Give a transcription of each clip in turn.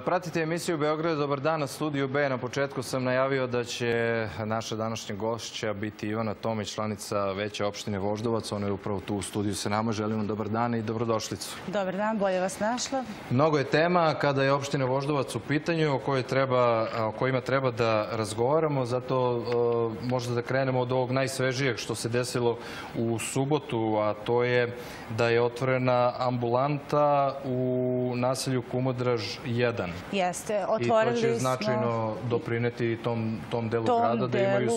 Pratite emisiju Beograd, dobar dan, na studiju B. Na početku sam najavio da će naša današnja gošća biti Ivana Tomić, članica Veća opštine Voždovac. Ona je upravo tu u studiju sa nama. Želimo dobar dan i dobrodošlicu. Dobar dan, bolje vas našla. Mnogo je tema kada je opština Voždovac u pitanju o kojima treba da razgovaramo. Zato možda da krenemo od ovog najsvežijeg što se desilo u subotu, a to je da je otvorena ambulanta u naselju Kumodraž 1. Jeste, otvorili smo... I to će značajno doprineti tom delu grada da imaju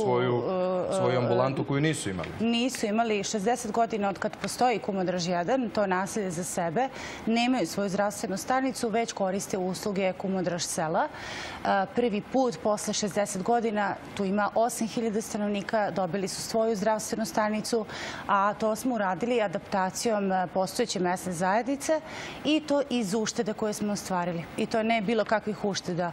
svoju ambulantu koju nisu imali. Nisu imali 60 godina od kad postoji Kumodraž 1, to naselje za sebe. Nemaju svoju zdravstvenu stanicu, već koriste usluge Kumodraž sela. Prvi put posle 60 godina, tu ima 8000 stanovnika, dobili su svoju zdravstvenu stanicu, a to smo uradili adaptacijom postojeće mesne zajednice i to iz uštede koje smo ostvarili. I to ne bilo kakvih ušteda.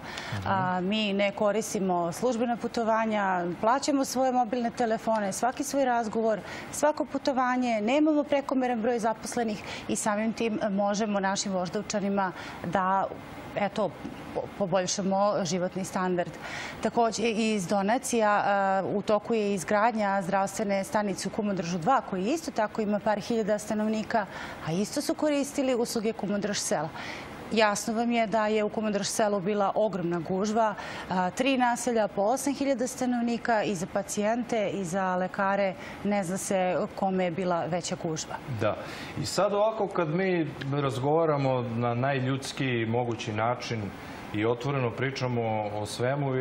Mi ne koristimo službena putovanja, plaćamo svoje mobilne telefone, svaki svoj razgovor, svako putovanje, nemamo prekomeran broj zaposlenih i samim tim možemo našim voždovčanima da poboljšamo životni standard. Također iz donacija u toku je izgradnja zdravstvene stanice u Kumodražu 2, koji isto tako ima par hiljada stanovnika, a isto su koristili usluge Kumodraž sela. Jasno vam je da je u Kumodraž selu bila ogromna gužva, 3 naselja po 8000 stanovnika i za pacijente i za lekare ne zna se kome je bila veća gužva. Da. I sad ovako kad mi razgovaramo na najljudski mogući način i otvoreno pričamo o svemu,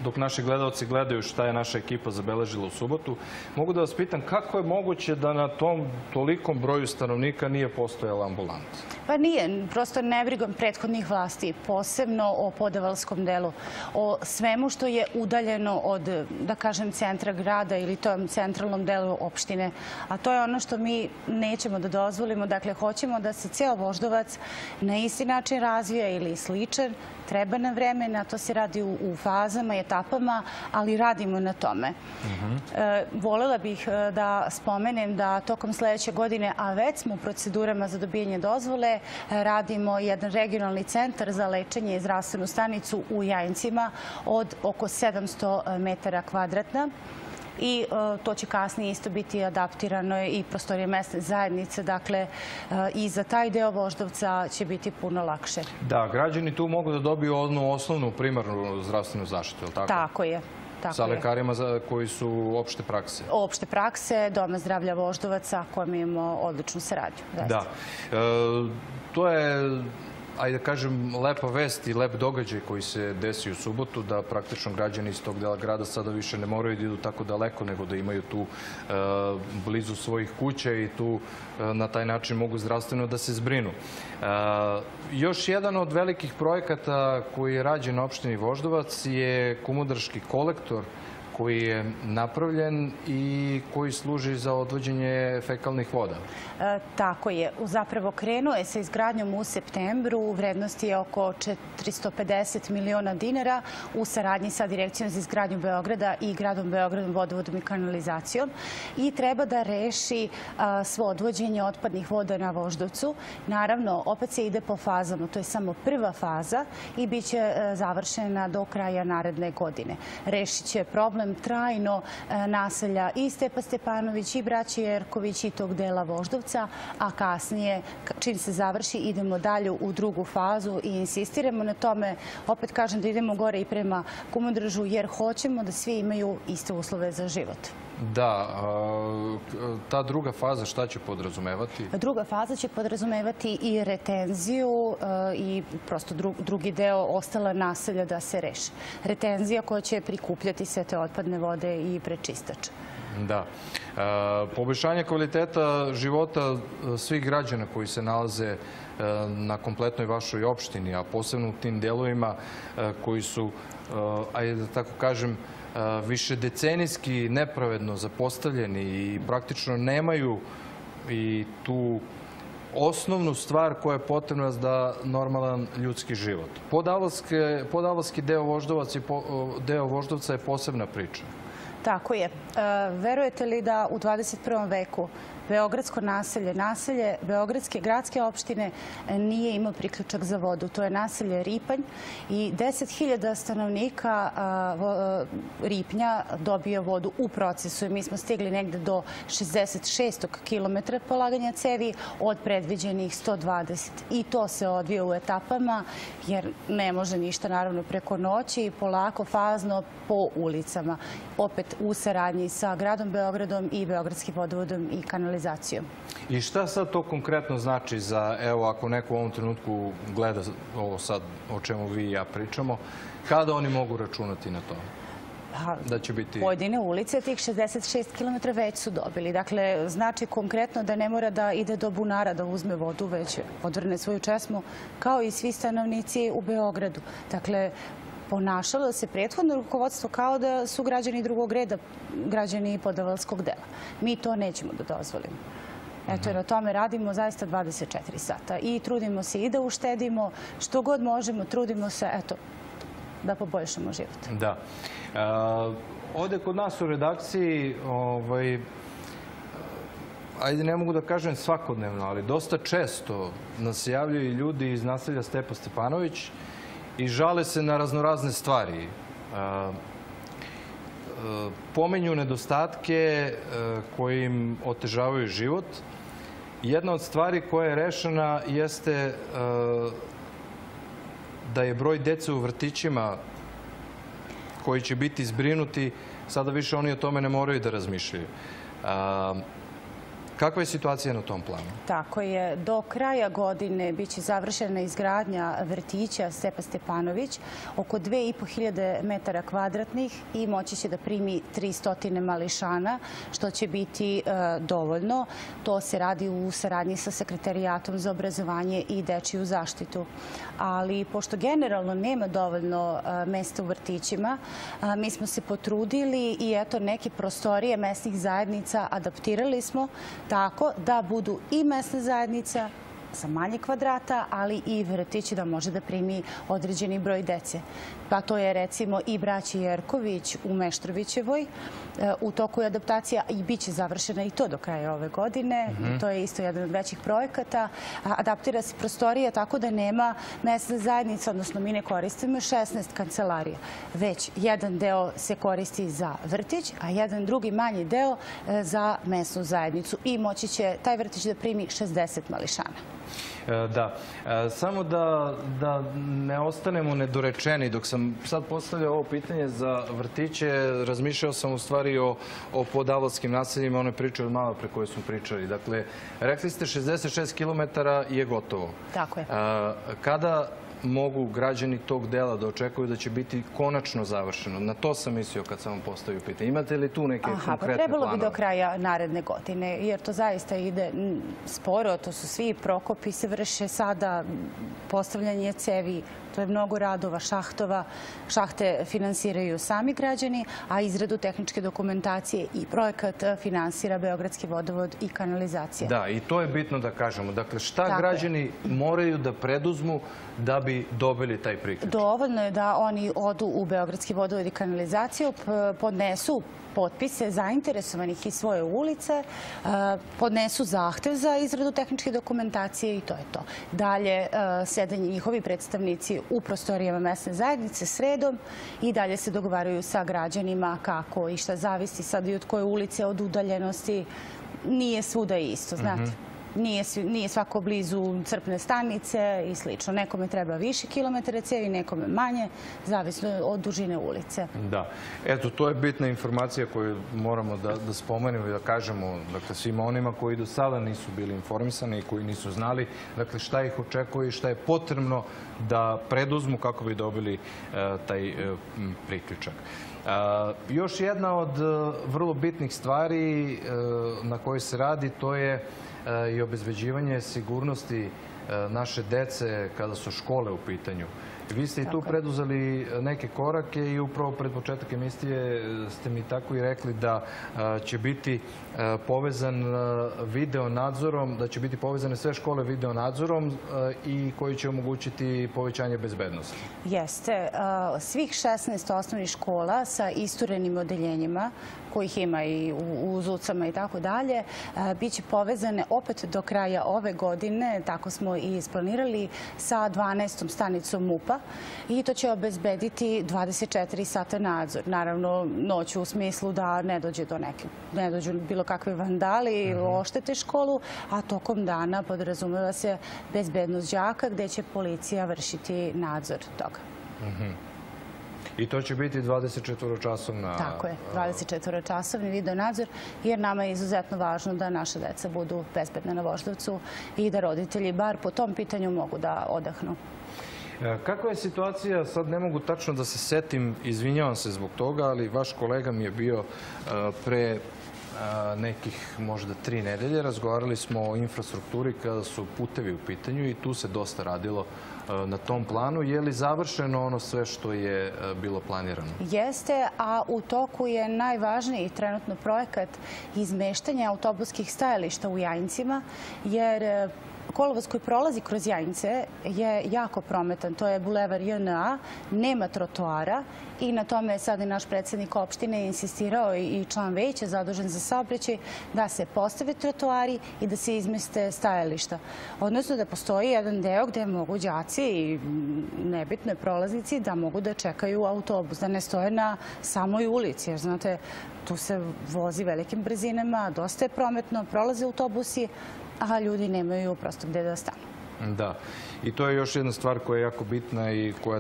dok naši gledalci gledaju šta je naša ekipa zabeležila u subotu, mogu da vas pitam kako je moguće da na tom tolikom broju stanovnika nije postojala ambulanta? Pa nije, prosto nebrigom prethodnih vlasti, posebno o podavalskom delu, o svemu što je udaljeno od, da kažem, centra grada ili tom centralnom delu opštine. A to je ono što mi nećemo da dozvolimo. Dakle, hoćemo da se ceo Voždovac na isti način razvija ili sličan. Treba nam vremena, to se radi u fazama i etapama, ali radimo na tome. Volela bih da spomenem da tokom sledeće godine, a već smo u procedurama za dobijanje dozvole, radimo jedan regionalni centar za lečenje i zdravstvenu stanicu u Jajincima od oko 700 metara kvadratna. I to će kasnije isto biti adaptirano i prostorije mesne zajednice. Dakle, i za taj deo Voždovca će biti puno lakše. Da, građani tu mogu da dobiju onu osnovnu primarnu zdravstvenu zaštitu, je li tako? Tako je. Sa lekarima koji su opšte prakse? Opšte prakse, Doma zdravlja Voždovaca, kojom imamo odličnu saradnju. Da. To je, ajde da kažem, lepa vest i lep događaj koji se desi u subotu, da praktično građani iz tog dela grada sada više ne moraju da idu tako daleko, nego da imaju tu blizu svojih kuća i tu na taj način mogu zdravstveno da se zbrinu. Još jedan od velikih projekata koji je rađen na opštini Voždovac je Kumodraški kolektor koji je napravljen i koji služi za odvođenje fekalnih voda. Tako je. Zapravo krenuo je sa izgradnjom u septembru. U vrednosti je oko 450 miliona dinara u saradnji sa Direkcijom za izgradnju Beograda i gradom Beogradom, vodovodom i kanalizacijom. I treba da reši svo odvođenje otpadnih voda na Voždovcu. Naravno, opet se ide po fazama. To je samo prva faza i bit će završena do kraja naredne godine. Rešit će problem trajno naselja i Stepa Stepanović i braće Jerković i tog dela Voždovca, a kasnije, čim se završi, idemo dalje u drugu fazu i insistiramo na tome. Opet kažem da idemo gore i prema Kumodražu jer hoćemo da svi imaju iste uslove za život. Da, ta druga faza šta će podrazumevati? Druga faza će podrazumevati i retenziju i prosto drugi deo ostala naselja da se reši. Retenzija koja će prikupljati sve te otpadne vode i prečistač. Da. Poboljšanje kvaliteta života svih građana koji se nalaze na kompletnoj vašoj opštini, a posebno u tim delovima koji su, ajde da tako kažem, višedecenijski nepravedno zapostavljeni i praktično nemaju i tu osnovnu stvar koja je potrebna za normalan ljudski život. Podavalski deo Voždovca je posebna priča. Tako je. Verujete li da u 21. veku Beogradsko naselje Beogradske gradske opštine nije imao priključak za vodu. To je naselje Ripanj i 10.000 stanovnika Ripnja dobio vodu u procesu. Mi smo stigli negde do 66. kilometra polaganja cevi od predviđenih 120. I to se odvija u etapama jer ne može ništa naravno preko noći i polako, fazno po ulicama. Opet u saradnji sa gradom Beogradom i Beogradskim vodovodom i kanalizacijom. I šta sad to konkretno znači za, evo, ako neko u ovom trenutku gleda ovo sad o čemu vi i ja pričamo, kada oni mogu računati na to? Da će biti... Pojedine ulice tih 66 km već su dobili. Dakle, znači konkretno da ne mora da ide do bunara da uzme vodu, već odvrne svoju česmu, kao i svi stanovnici u Beogradu. Dakle, ponašalo se prethodno rukovodstvo kao da su građani drugog reda, građani podavalskog dela. Mi to nećemo da dozvolimo. Eto, na tome radimo zaista 24 sata i trudimo se i da uštedimo što god možemo, trudimo se, eto, da poboljšamo život. Da. Ovdje kod nas u redakciji, ajde ne mogu da kažem svakodnevno, ali dosta često nas javljaju ljudi iz naselja Stepa Stepanović i žale se na raznorazne stvari. Pomenju nedostatke koji im otežavaju život. Jedna od stvari koja je rešena jeste da je broj dece u vrtićima koji će biti zbrinuti, sada više oni o tome ne moraju da razmišljaju. Kakva je situacija na tom planu? Tako je. Do kraja godine biće završena izgradnja vrtića Stepa Stepanović, oko 2.500 metara kvadratnih i moći će da primi 300 mališana, što će biti dovoljno. To se radi u saradnji sa Sekretarijatom za obrazovanje i dečiju zaštitu. Ali pošto generalno nema dovoljno mesta u vrtićima, mi smo se potrudili i eto neke prostorije mesnih zajednica adaptirali smo tako da budu i mesna zajednica sa manje kvadrata, ali i vrtići da može da primi određeni broj dece. Pa to je recimo i braći Jerković u Meštrovićevoj. U toku je adaptacija i bit će završena i to do kraja ove godine. To je isto jedan od većih projekata. Adaptira se prostorija tako da nema mesne zajednice, odnosno mi ne koristimo 16 kancelarija. Već jedan deo se koristi za vrtić, a jedan drugi manji deo za mesnu zajednicu. I moći će taj vrtić da primi 60 mališana. Da. Samo da ne ostanemo nedorečeni. Dok sam sad postavljao ovo pitanje za vrtiće, razmišljao sam u stvari o podavalskim naseljima, one priče od malo pre koje smo pričali. Dakle, rekli ste 66 km je gotovo. Tako je. Kada mogu građani tog dela da očekuju da će biti konačno završeno? Na to sam mislio kad sam vam postavio pitanje. Imate li tu neke konkretne planove? Trebalo bi do kraja naredne godine, jer to zaista ide sporo. To su svi prokopi, se vrše sada, postavljanje cevi, to je mnogo radova, šahtova. Šahte finansiraju sami građani, a izradu tehničke dokumentacije i projekat finansira Beogradski vodovod i kanalizacija. Da, i to je bitno da kažemo. Dakle, šta građani moraju da preduzmu da bi dobili taj priključak? Dovoljno je da oni odu u Beogradski vodovod i kanalizaciju, podnesu potpise zainteresovanih iz svoje ulice, podnesu zahtev za izradu tehničke dokumentacije i to je to. Dalje sede njihovi predstavnici u prostorijama mesne zajednice sredom i dalje se dogovaraju sa građanima kako i šta zavisi sad i od koje ulice, od udaljenosti. Nije svuda isto, znate. Nije svako blizu crpne stanice i slično. Nekome treba više kilometara cevi, nekome manje, zavisno od dužine ulice. Da. Eto, to je bitna informacija koju moramo da spomenemo i da kažemo svima onima koji do sada nisu bili informisani i koji nisu znali šta ih očekuje i šta je potrebno da preduzmu kako bi dobili taj priključak. Još jedna od vrlo bitnih stvari na kojoj se radi, to je i obezbeđivanje sigurnosti naše dece kada su škole u pitanju. Vi ste i tu preduzeli neke korake i upravo pred početak emisije ste mi tako i rekli da će biti povezan video nadzorom, da će biti povezane sve škole video nadzorom i koji će omogućiti povećanje bezbednosti. Jeste. Svih 16 osnovnih škola sa isturenim odeljenjima, kojih ima i u Zucama i tako dalje, bit će povezane opet do kraja ove godine, tako smo i isplanirali, sa 12. stanicom MUP-a i to će obezbediti 24 sata nadzor. Naravno, noću u smislu da ne dođu bilo kakve vandali ili oštete školu, a tokom dana podrazumeva se bezbednost đaka gde će policija vršiti nadzor toga. I to će biti 24-časovna... Tako je, 24-časovni video nadzor, jer nama je izuzetno važno da naša deca budu bezbedna na Voždovcu i da roditelji bar po tom pitanju mogu da odahnu. Kakva je situacija, sad ne mogu tačno da se setim, izvinjavam se zbog toga, ali vaš kolega mi je bio pre nekih možda 3 nedelje. Razgovarali smo o infrastrukturi kada su putevi u pitanju i tu se dosta radilo na tom planu. Je li završeno ono sve što je bilo planirano? Jeste, a u toku je najvažniji trenutno projekat izmeštanja autobuskih stajališta u Jajincima, jer kolovoz koji prolazi kroz Jajince je jako prometan. To je bulevar JNA, nema trotoara i na tome je sad i naš predsjednik opštine insistirao i član veća zadužen za saobraćaj da se postave trotoari i da se izmeste stajališta. Odnosno da postoji jedan deo gde mogu đaci i nebitne prolaznici da mogu da čekaju autobus, da ne stoje na samoj ulici. Jer znate, tu se vozi velikim brzinama, dosta je prometno, prolaze autobusi, a ljudi nemaju prosto gde da stanu. Da. I to je još jedna stvar koja je jako bitna i koja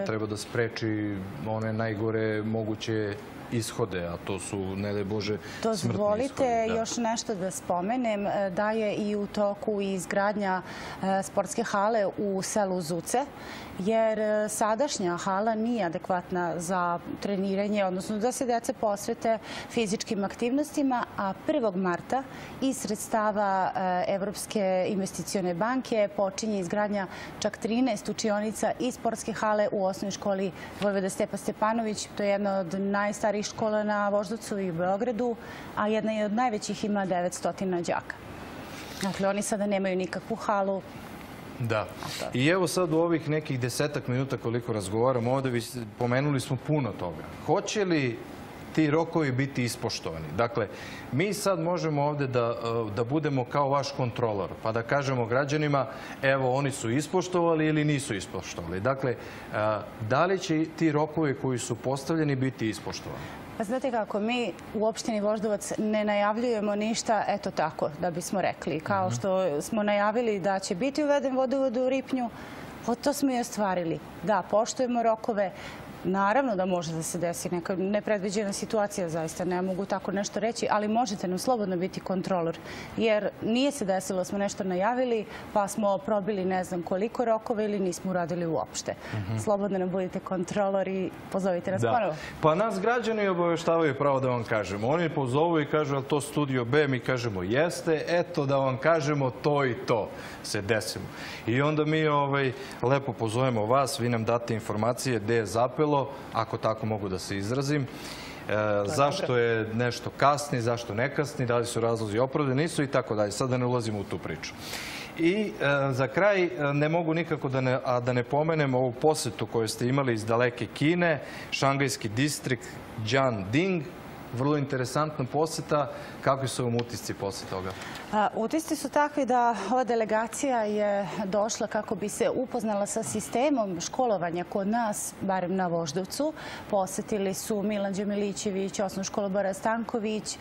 treba da spreči one najgore moguće ishode, a to su, ne daj Bože, smrtni ishodi. Dozvolite još nešto da spomenem, da je i u toku izgradnja sportske hale u selu Zuce, jer sadašnja hala nije adekvatna za treniranje, odnosno da se deca posvete fizičkim aktivnostima, a 1. marta iz sredstava Evropske investicione banke počinje izgradnja čak 13 učionica i sportske hale u osnovnoj školi Vojvoda Stepa Stepanović. To je jedna od najstarijih škola na Voždovcu i u Beogradu, a jedna je od najvećih, ima 900 đaka. Dakle, oni sada nemaju nikakvu halu. Da. I evo sad u ovih nekih 10 minuta koliko razgovaramo ovde, pomenuli smo puno toga. Hoće li ti rokovi biti ispoštovani? Dakle, mi sad možemo ovde da budemo kao vaš kontrolor, pa da kažemo građanima, evo, oni su ispoštovali ili nisu ispoštovali. Dakle, da li će ti rokovi koji su postavljeni biti ispoštovani? Pa znate kako, mi u opštini Voždovac ne najavljujemo ništa, eto tako, da bismo rekli. Kao što smo najavili da će biti uveden vodovod u Ripnju, to smo i ostvarili. Da, poštujemo rokove. Naravno da može da se desi neka nepredviđena situacija, zaista ne mogu tako nešto reći, ali možete nam slobodno biti kontrolor. Jer nije se desilo, smo nešto najavili, pa smo probili ne znam koliko rokova ili nismo uradili uopšte. Slobodno nam budite kontrolor i pozovite nas ponovo. Pa nas građani obaveštavaju, pravo da vam kažemo. Oni pozovu i kažu, ali to Studio B, mi kažemo jeste, eto da vam kažemo to i to se desilo. I onda mi lepo pozovemo vas, vi nam date informacije gde je zapelo, ako tako mogu da se izrazim, zašto je nešto kasni, zašto ne kasni, da li su razlozi opravdani, nisu i tako dalje. Sad da ne ulazimo u tu priču. I za kraj ne mogu nikako da ne pomenem ovu posetu koju ste imali iz daleke Kine, šangajski distrikt Jiangding. Vrlo interesantna poseta. Kakvi su vam utisci posle toga? Utisci su takvi da ova delegacija je došla kako bi se upoznala sa sistemom školovanja kod nas, barem na Voždovcu. Posetili su Milan Đemilićević, osnovnu školu Bora Stanković,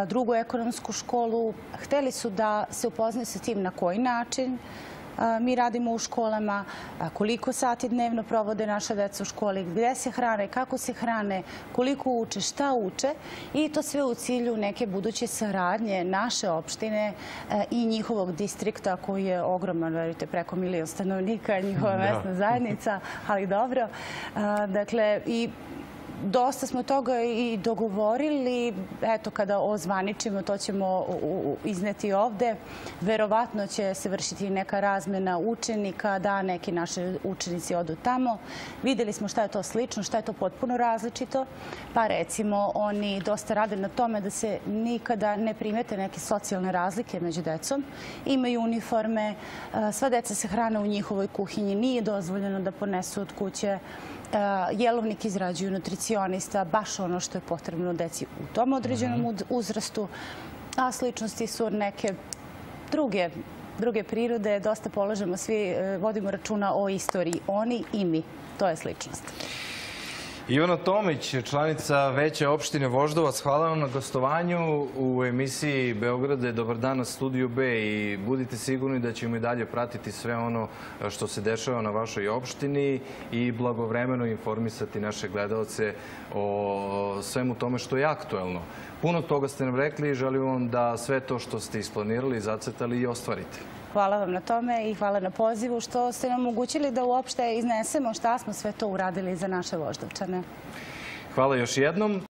drugu ekonomsku školu. Hteli su da se upoznaju sa tim na koji način mi radimo u školama, koliko sati dnevno provode naša deca u školi, gde se hrane, kako se hrane, koliko uče, šta uče i to sve u cilju neke buduće saradnje naše opštine i njihovog distrikta koji je ogroman, verujte, preko 1 milion stanovnika, njihova mesna zajednica, ali dobro. Dakle, i Dosta smo toga i dogovorili. Eto, kada ozvaničimo, to ćemo izneti ovde. Verovatno će se vršiti neka razmena učenika, da neki naši učenici odu tamo. Videli smo šta je to slično, šta je to potpuno različito. Pa recimo, oni dosta rade na tome da se nikada ne primete neke socijalne razlike među decom. Imaju uniforme, sva deca se hrane u njihovoj kuhinji, nije dozvoljeno da ponesu od kuće. Jelovnik izrađuju nutricionista, baš ono što je potrebno deci u tom određenom uzrastu, a sličnosti su neke druge prirode. Dosta polažemo, svi vodimo računa o istoriji. Oni i mi. To je sličnost. Ivana Tomić, članica Veća opštine Voždovac, hvala vam na gostovanju u emisiji Beograde. Dobar dan na Studiju B i budite sigurni da ćemo i dalje pratiti sve ono što se dešava na vašoj opštini i blagovremeno informisati naše gledaoce o svemu tome što je aktuelno. Puno toga ste nam rekli i želim vam da sve to što ste isplanirali i zacrtali i ostvarite. Hvala vam na tome i hvala na pozivu što ste nam omogućili da uopšte iznesemo šta smo sve to uradili za naše Voždovčane. Hvala još jednom.